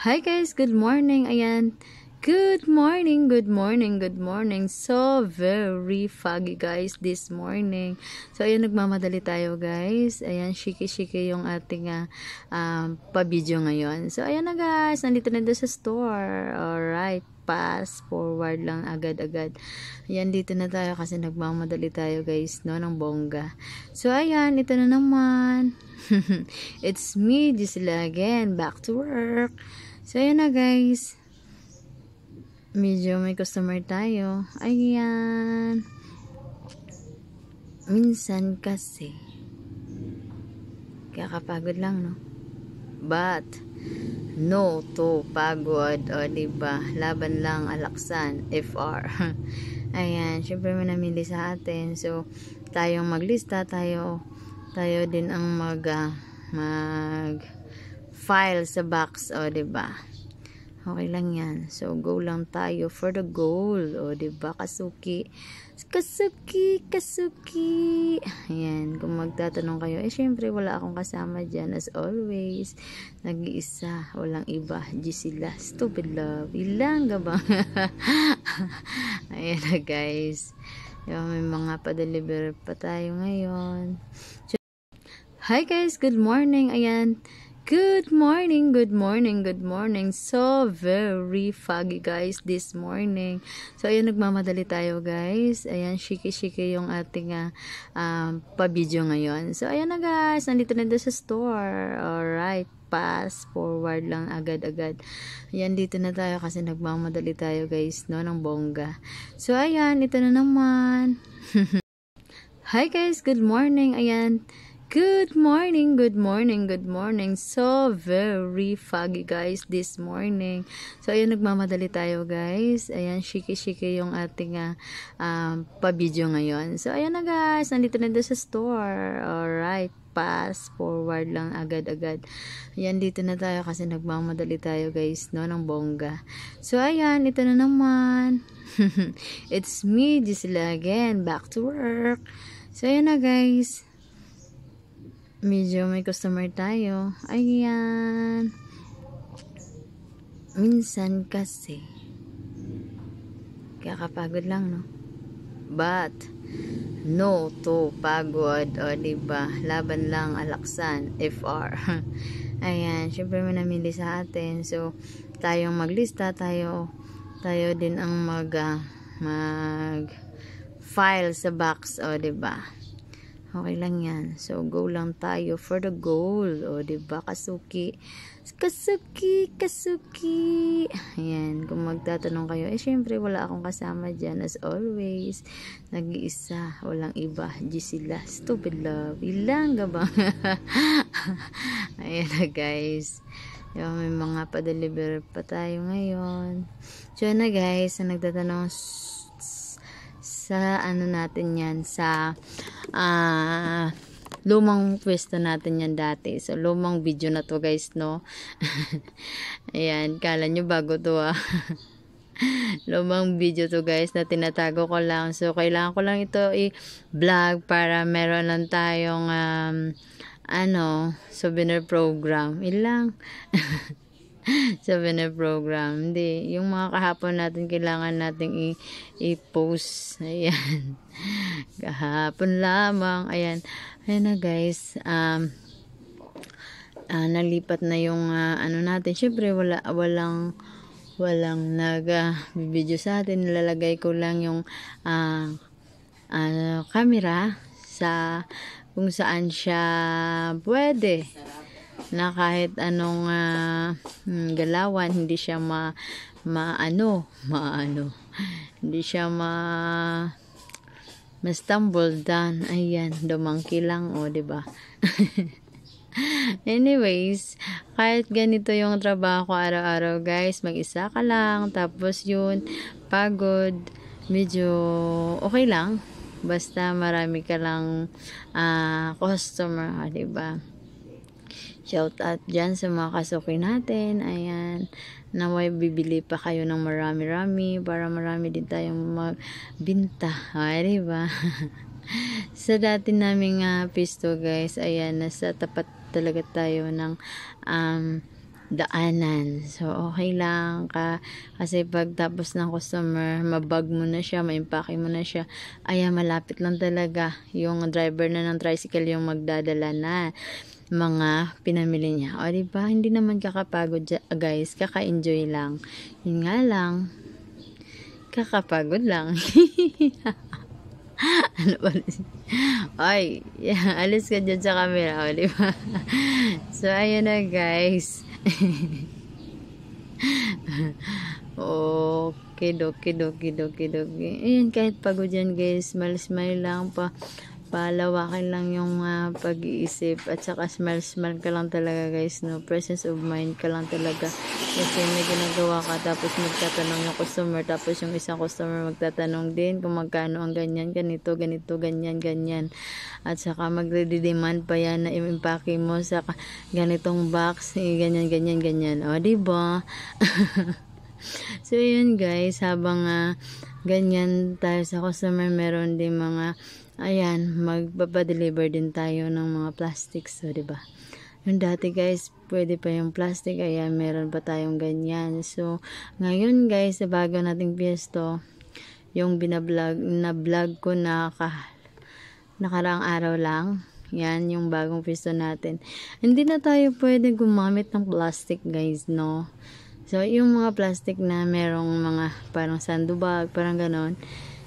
Hi guys, good morning. Ayan. Good morning, good morning, good morning. So very foggy guys this morning. So ayan, nagmamadali tayo guys. Ayan, shiki-shiki yung ating pa-video ngayon. So ayan na guys, nandito na doon sa store. Alright, fast forward lang agad-agad. Ayan, dito na tayo kasi nagmamadali tayo guys, no, ng bongga. So ayan, ito na naman. It's me, Gisela again, back to work. So, ayan na guys. Medyo may customer tayo. Ayan. Minsan kasi, kakapagod lang, no? But, no to pagod. O, diba? Laban lang, alaksan. FR. Ayan. Syempre, may namili sa atin. So, tayong maglista, tayo din ang mag file sa box, o diba? Okay lang yan. So go lang tayo for the goal, o diba? Kasuki. Ayan, kung magtatanong kayo, syempre wala akong kasama dyan as always. Nag-iisa, walang iba. Gisela, stupid love. Ilang gabang. Ayan na guys. May mga pa-deliver pa tayo ngayon. Hi guys, good morning. Ayan. Good morning, good morning, good morning. So very foggy guys this morning. So ayan, nagmamadali tayo guys. Ayan, shiki-shiki yung ating pa-video ngayon. So ayan na guys, nandito na doon sa store. Alright, fast forward lang agad-agad. Ayan, dito na tayo kasi nagmamadali tayo guys, no, ng bongga. So ayan, ito na naman. Hi guys, good morning. Ayan. Good morning, good morning, good morning. So very foggy guys this morning. So ayan, nagmamadali tayo guys. Ayan, shiki-shiki yung ating pa-video ngayon. So ayan na guys, nandito na doon sa store. Alright, fast forward lang agad-agad. Ayan, dito na tayo kasi nagmamadali tayo guys, no, ng bongga. So ayan, ito na naman. It's me, Gisela again, back to work. So ayan na guys. Medyo may customer tayo. Ayan. Minsan kasi, kakapagod lang, no? But, no to pagod. O, diba? Laban lang, alaksan. FR. Ayan. Syempre, may namili sa atin. So, tayong maglista, tayo din ang mag file sa box. O, diba? Okay lang yan. So, go lang tayo for the goal. O, diba? Kasuki. Ayan. Kung magtatanong kayo, syempre, wala akong kasama dyan. As always, nag-iisa. Walang iba. Gisela, stupid love. Ilang gabang. Ayan na, guys. May mga pa-deliver pa tayo ngayon. So, na guys, na nagtatanong sa ano natin yan, sa lumang pwesto natin yan dati. So lumang video na to guys, no? Ayan, kala nyo bago to lumang video to guys na tinatago ko lang. So kailangan ko lang ito i-vlog para meron lang tayong souvenir program. Ilang souvenir program. Hindi. Yung mga kahapon natin, kailangan nating i-post. Ayan. Kahapon lamang. Ayan. Ayan na guys. Nalipat na yung natin. Siyempre, walang nag-video sa atin. Nilalagay ko lang yung camera sa kung saan siya pwede. Na kahit anong galawan, hindi siya hindi siya ma-stumble down. Ayan, dumangki lang, o, diba? Anyways, kahit ganito yung trabaho ko araw-araw guys, mag-isa ka lang, tapos yun, pagod, medyo okay lang, basta marami ka lang customer, diba? Shout out dyan sa mga kasuki natin. Ayan. Naway bibili pa kayo ng marami-rami para marami din tayong magbinta. Ay, diba? Sa dati naming pisto guys, ayan, nasa tapat talaga tayo ng daanan. So, okay lang kasi pag tapos ng customer, mabag mo na siya, maimpake mo na siya, ayan, malapit lang talaga. Yung driver na ng tricycle yung magdadala na mga pinamili niya. O, diba? Hindi naman kakapagod, guys. Kaka-enjoy lang. Yun nga lang, kakapagod lang. Ano ba? Ay, yeah, alis ka dyan sa camera, o, diba? So, ayun na, guys. Okay, doki. Ayan, kahit pagod yan, guys. Smile lang pa. Palawakin lang yung pag-iisip at saka smile ka lang talaga, guys, no? Presence of mind ka lang talaga kasi may ginagawa ka tapos magtatanong yung customer tapos yung isang customer magtatanong din kung magkano ang ganyan, ganito, ganyan at saka magde-demand pa yan na i-impake mo sa ganitong box, ganyan, o, diba? So, yun, guys, habang ganyan tayo sa customer, meron din mga ayan, magpapadeliver din tayo ng mga plastics, so, diba? Yung dati, guys, pwede pa yung plastic, ayan, meron pa tayong ganyan. So, ngayon, guys, sa bago nating piesto, yung na-vlog ko nakaraang araw lang, yan, yung bagong piesto natin. Hindi na tayo pwede gumamit ng plastic, guys, no? So, yung mga plastic na merong mga parang sandubag, parang ganon,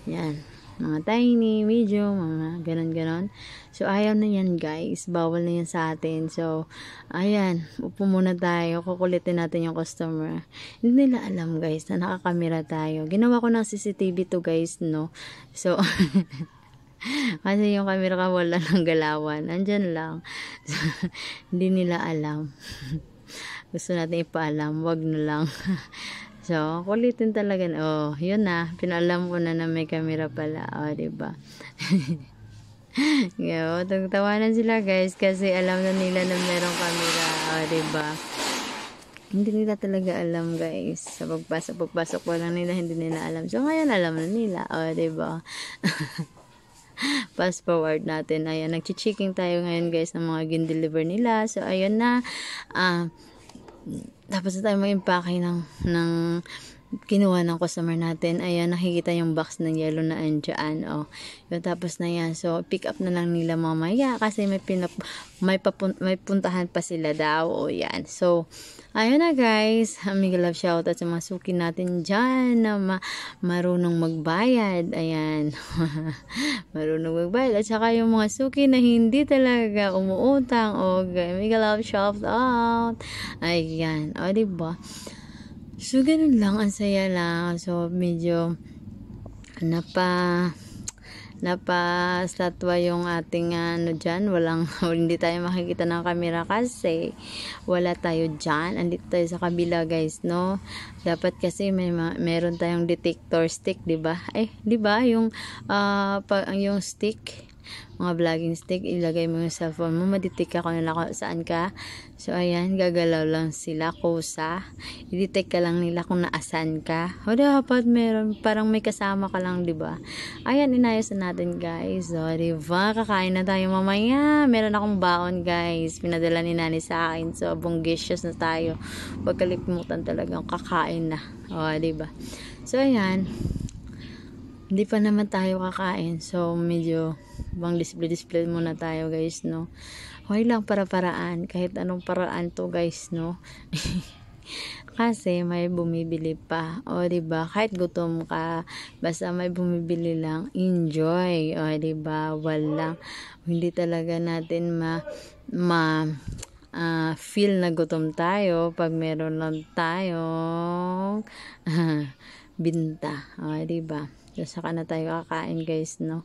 yan, mga tiny, medium, mga ganon. So, ayaw na yan, guys. Bawal na yan sa atin. So, ayan, upo muna tayo. Kukulitin natin yung customer. Hindi nila alam, guys, na nakakamera tayo. Ginawa ko ng CCTV to, guys, no? So, kasi yung camera ka wala ng galawan. Andyan lang. So, hindi nila alam. Gusto natin ipaalam. Wag na lang. So, kulitin talaga. Oh, yun na. Pinaalam ko na may camera pala. Oh, diba? Yo, tagtawanan sila, guys, kasi alam na nila na merong camera. Oh, diba? Hindi nila talaga alam, guys. Sa pagpasok pa lang nila, hindi nila alam. So, ngayon alam na nila. Oh, diba? Fast forward natin. Ayan, nag-checking tayo ngayon, guys, ng mga gin-deliver nila. So, ayun na. Tapos na tayo mag-impake ng kinuha ng customer natin. Ayan, nakikita yung box ng yellow na andyan. Oh. Yun, tapos na yan. So, pick up na lang nila mamaya kasi may puntahan pa sila daw. O, yan. So, ayun na, guys. Mega love shoutout sa mga suki natin dyan na marunong magbayad. Ayan. Marunong magbayad. At saka yung mga suki na hindi talaga umuutang. Okay. Mega love shoutout. Ayan. O, diba? So, ganun lang. Ang saya lang. So, medyo napastatwa yung ating dyan. Hindi tayo makikita ng camera kasi wala tayo dyan. Andito tayo sa kabila, guys, no? Dapat kasi meron tayong detector stick, diba? Diba? Yung stick, mga vlogging stick, ilagay mo yung cellphone mo, madetect ka kung saan ka. So, ayan, gagalaw lang sila, kusa. I-detect ka lang nila kung naasan ka. O, dapat meron, parang may kasama ka lang, diba? Ayan, inayos na natin, guys. So, diba? Kakain na tayo mamaya. Meron akong baon, guys. Pinadala ni Nani sa akin. So, bunggisious na tayo. Huwag kalimutan talagang kakain na. O, diba? So, ayan. Hindi pa naman tayo kakain. So, medyo bang display muna tayo, guys, no? Okay lang, paraan. Kahit anong paraan to, guys, no? Kasi may bumibili pa. O, diba? Kahit gutom ka, basta may bumibili lang, enjoy. O, diba? Hindi talaga natin feel na gutom tayo pag meron lang tayong binta. O, diba? So, saka na tayo kakain, guys, no?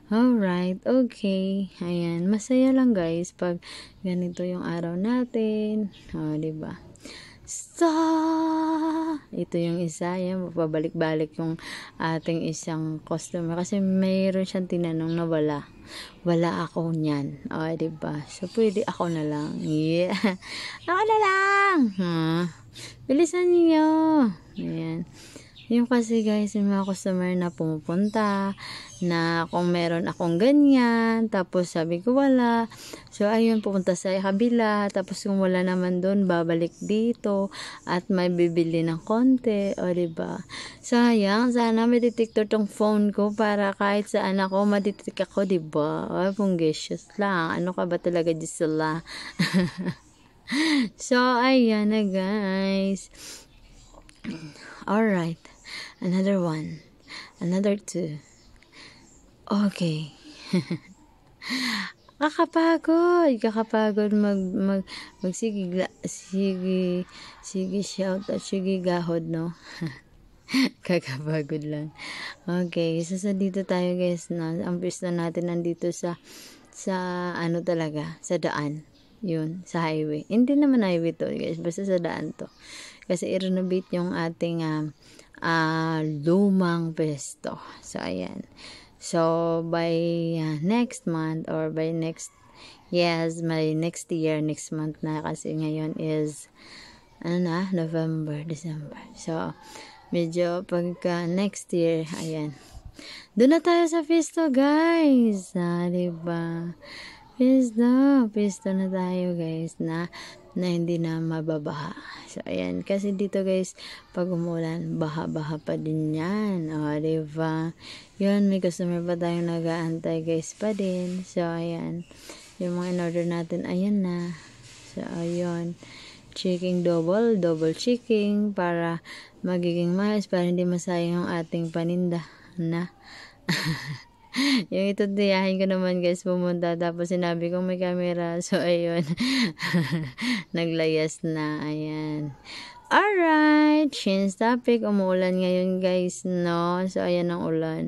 Alright, okay. Ayan, masaya lang, guys pag ganito yung araw natin. O, diba? So, ito yung isa. Yan, mapabalik-balik yung ating isang customer. Kasi mayroon siyang tinanong na wala ako niyan. O, diba? So, pwede ako na lang. Yeah. Ako na lang! Bilisan niyo. Ayan. Yung kasi guys, yung mga customer na pumupunta, na kung meron akong ganyan, tapos sabi ko wala. So, ayun, pupunta sa kabila, tapos kung wala naman doon, babalik dito, at may bibili ng konti, o diba? Sayang, sana may detector tong phone ko, para kahit saan ako, madetect ako, diba? Ay, punggisius lang. Ano ka ba talaga, Gisela? So, ayan na guys. Alright. Another one. Another two. Okay. Kakapagod sige shout out, sige gahod, no? Kakapagod lang. Okay, so dito tayo guys, na ang pista natin nandito sa ano talaga, sa daan. Yun, sa highway. Hindi naman highway to guys, basta sa daan to. Kasi i-renovate yung ating lumang pesto. So, ayan. So, by next month or by next, yes, my next year, next month na, kasi ngayon is, November, December. So, medyo pagka next year, ayan. Doon na tayo sa pesto, guys. Diba? Pesto na tayo, guys, na hindi na mababaha. So, ayan. Kasi dito, guys, pag umulan, baha-baha pa din yan. O, diba? Yun, may customer pa tayong nag-aantay, guys, pa din. So, ayan. Yung mga in-order natin, ayan na. So, ayun. Checking double checking para magiging mais, para hindi masayang ang ating paninda na. Yung ito tiyahin ko naman guys, pumunta, tapos sinabi ko may camera, so ayun. Naglayas na, ayan. Alright, change topic. Umuulan ngayon guys, no? So ayan ang ulan.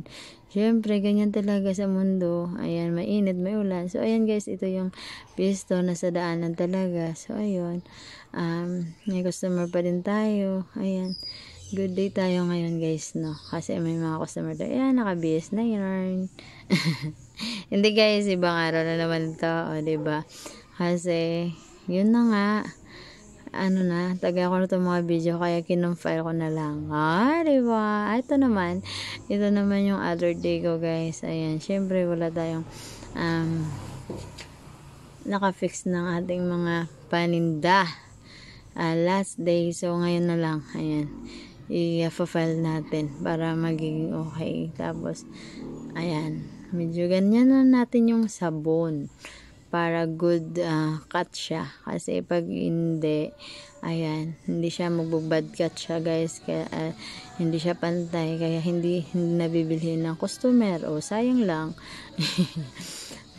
Siyempre, ganyan talaga sa mundo. Ayan, mainit, may ulan. So ayan guys, ito yung pisto na sa daanan talaga. So ayun, may customer pa din tayo. Ayan, good day tayo ngayon guys, no? Kasi may mga customer tayo. Ayan, naka-BS na yarn. Hindi guys, ibang araw na naman ito, o diba? Kasi yun na nga, taga ko na itong mga video, kaya kinumfile ko na lang. Diba? Ito naman yung other day ko guys. Ayan, syempre wala tayong naka-fix ng ating mga paninda. Last day, so ngayon na lang, ayan, i-file natin para magiging okay. Tapos, ayan, medyo ganyan na natin yung sabon para good cut siya, kasi pag hindi, ayan, hindi siya magbubad cut siya guys, kaya hindi siya pantay, kaya hindi nabibili ng customer, o sayang lang.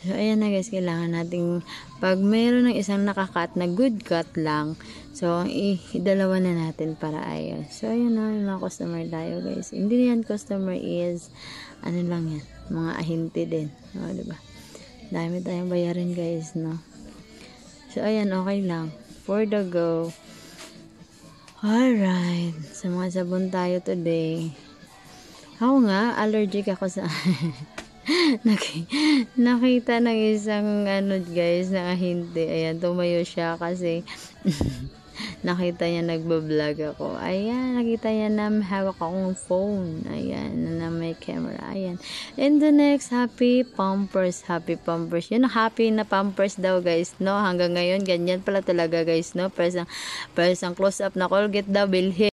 So ayan na guys, kailangan nating, pag mayroon ng isang nakakat na good cut lang, so idalawa na natin para ayos. So ayan na, yung mga customer tayo guys, hindi yan customer, is lang yan, mga ahinti din, diba? Dami tayong bayarin guys, no? So, ayan, okay lang. For the go. Alright. Sa mga sabon tayo today. Ako nga, allergic ako sa... Nakita ng isang, guys, na hindi. Ayan, tumayo siya kasi... nakita niya nagbablog ako. Ayan, nakita niya na hawak akong phone. Ayan, na may camera. Ayan. And the next, happy Pampers. Yun, happy na Pampers daw guys, no? Hanggang ngayon, ganyan pala talaga guys, no? Presang close up na Colgate daw, bilhin.